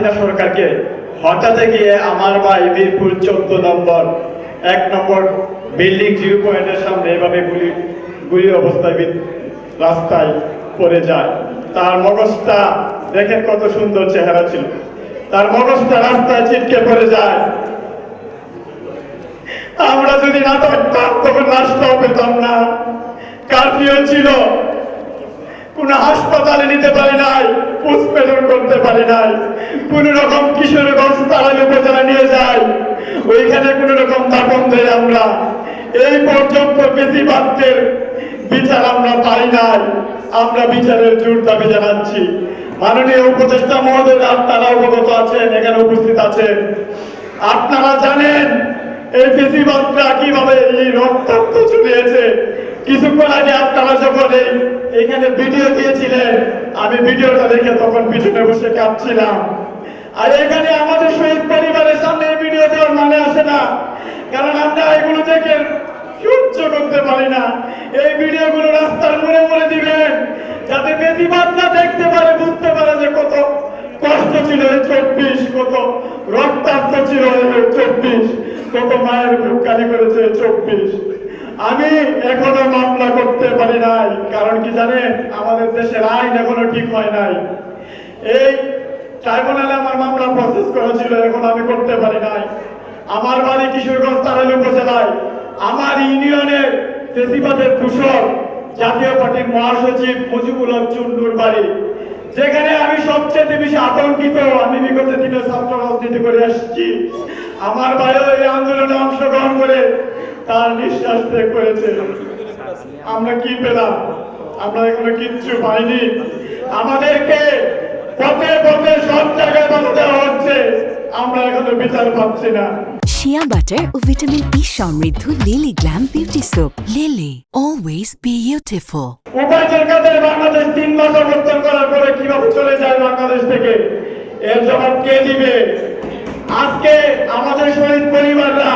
হাসিনা সরকারকে হঠাৎ গিয়ে আমার ভাই মিরপুর 14 নম্বর 1 নম্বর বিল্ডিং 0 পয়েন্টের সামনে এভাবে গুলি অবস্থায় রাস্তায় পড়ে যায়। তার মগজটা দেখেন কত সুন্দর চেহারা ছিল, তার মগজটা রাস্তায় ছিটকে পড়ে যায়। আমরা যদি না থাকতাম তখন লাশটাও পেতাম না। কারফিউ ছিল, কোন হাসপাতালে নিতে পারি নাই, পোস্টমর্টম করতে পারি নাই, কোন রকম কিশোরগঞ্জ তারাইল উপজেলা নিয়ে যায়, ওইখানে কোন রকম দাপন দেয় আমরা। এই পর্যন্ত বেশিরভাগের বিচার আমরা পাই নাই। আমরা বিচারের জোর দাবি জানাচ্ছি। মাননীয় উপদেষ্টা মহোদয়, আপনারা অবগত আছেন, এখানে উপস্থিত আছেন, আপনারা জানেন এই বেশিরভাগরা কিভাবে এই রক্তাক্ত চলিয়েছে। কিছুক্ষণ আগে আপনারা যখন এখানে ভিডিও দিয়েছিলেন, আমি ভিডিওটা দেখে তখন পিছনে বসে কাঁদছিলাম। আর এখানে আমাদের শহীদ পরিবারের সামনে এই ভিডিও দেওয়ার মানে আসে না, কারণ আমরা এগুলো দেখে সহ্য করতে পারি না। এই ভিডিওগুলো রাস্তার মোড়ে মোড়ে দিবেন, যাতে বেশিরভাগরা দেখতে পারে, বুঝতে পারে যে কত কষ্ট ছিল এই 24, কত রক্তাক্ত ছিল এই 24, কত মায়ের বুক কালি করেছে 24। আমি এখনো মামলা করতে পারি নাই, কারণ কি জানেন, আমাদের দেশের আইন এখনো ঠিক হয় নাই। এই ট্রাইব্যুনালে আমার মামলা প্রসেস করা ছিল, এখন আমি করতে পারি নাই। আমার বাড়ি কিশোরগঞ্জ তারাইল উপজেলায়, আমার ইউনিয়নের ফেসিবাদের দূষণ জাতীয় পার্টির মহাসচিব মুজিবুল হক চুন্ডুর বাড়ি, যেখানে আমি সবচেয়ে বেশি আতঙ্কিত। আমি বিগত দিনে ছাত্র রাজনীতি করে আসছি। আমার ভাইও এই আন্দোলনে অংশগ্রহণ করে তার নিঃশ্বাস ত্যাগ করেছে। আমরা কি পেলাম? আমরা এখনো কিচ্ছু পাইনি। আমাদেরকে পথে পথে সব জায়গায় বাধা দেওয়া হচ্ছে, আমরা এখনো বিচার পাচ্ছি না। শিয়া বাটার ও ভিটামিন ই সমৃদ্ধ lily glam beauty soap. Lily, always beautiful. উপার্জন কাদের বাংলাদেশ 3 মাস অবস্থান করার পরে কিভাবে চলে যায় বাংলাদেশ থেকে, এর জবাব কে দিবে? আজকে আমাদের শহীদ পরিবাররা,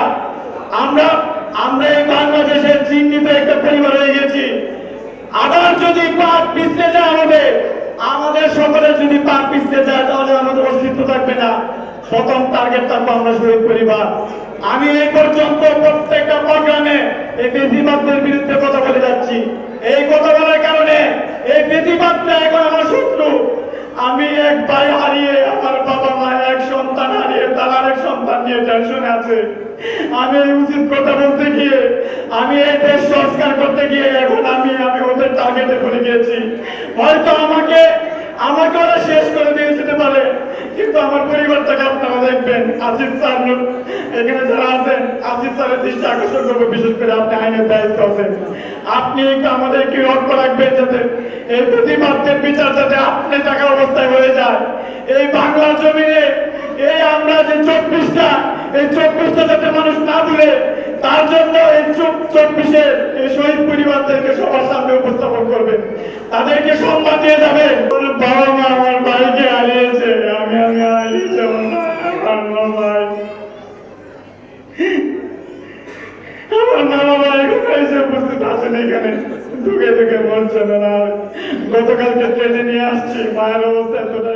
আমরা এই বাংলাদেশের চিহ্নিত একটা পরিবার হয়ে গেছি। আবার যদি পাপ পিছলে যায় আমাদের সকলে যদি পাপ পিছলে যায়, তাহলে আমাদের অস্তিত্ব থাকবে না। প্রথম টার্গেট থাকবো আমরা শহীদ পরিবার। আমি এই পর্যন্ত প্রত্যেকটা প্রোগ্রামে এই বেশিরভাগদের বিরুদ্ধে কথা বলে যাচ্ছি। এই কথা বলার কারণে এই বেশিরভাগটা এখন আমার শত্রু। আমি এক ভাই হারিয়ে, আমার বাবা মা এক সন্তান হারিয়ে, তার আরেক সন্তান নিয়ে টেনশনে আছে। আমি এই উচিত কথা বলতে গিয়ে, আমি এই দেশ সংস্কার করতে গিয়ে এখন আমি ওদের টার্গেটে পড়ে গিয়েছি। হয়তো আমাকে ওরা শেষ করে দিয়ে যেতে পারে, কিন্তু আমার পরিবারটাকে আপনারা দেখবেন। আসিফ স্যার এখানে যারা আছেন, আসিফ স্যারের দৃষ্টি আকর্ষণ করবো, বিশেষ করে আপনি আইনের দায়িত্ব আছেন। আপনি একটু আমাদেরকে লক্ষ্য রাখবেন, যাতে এই প্রতিবাদের বিচার যাতে আপনি থাকা অবস্থায় হয়ে যায়। এই বাংলার জমিনে এই আমরা যে 24টা যাতে মানুষ না ভুলে, তার জন্য এই 24-এর এই শহীদ পরিবারদেরকে সবার সামনে উপস্থাপন করবেন, তাদেরকে সম্মান দিয়ে যাবে। বাবা মা আমার ভাইকে হারিয়েছে, আমি হারিয়েছি আমার ভাই। আমার মামা ভাই এসে উপস্থিত আছেন এখানে, ঢুকে ঢুকে বলছেন না। গতকালকে ট্রেনে নিয়ে আসছি, মায়ের অবস্থা এতটা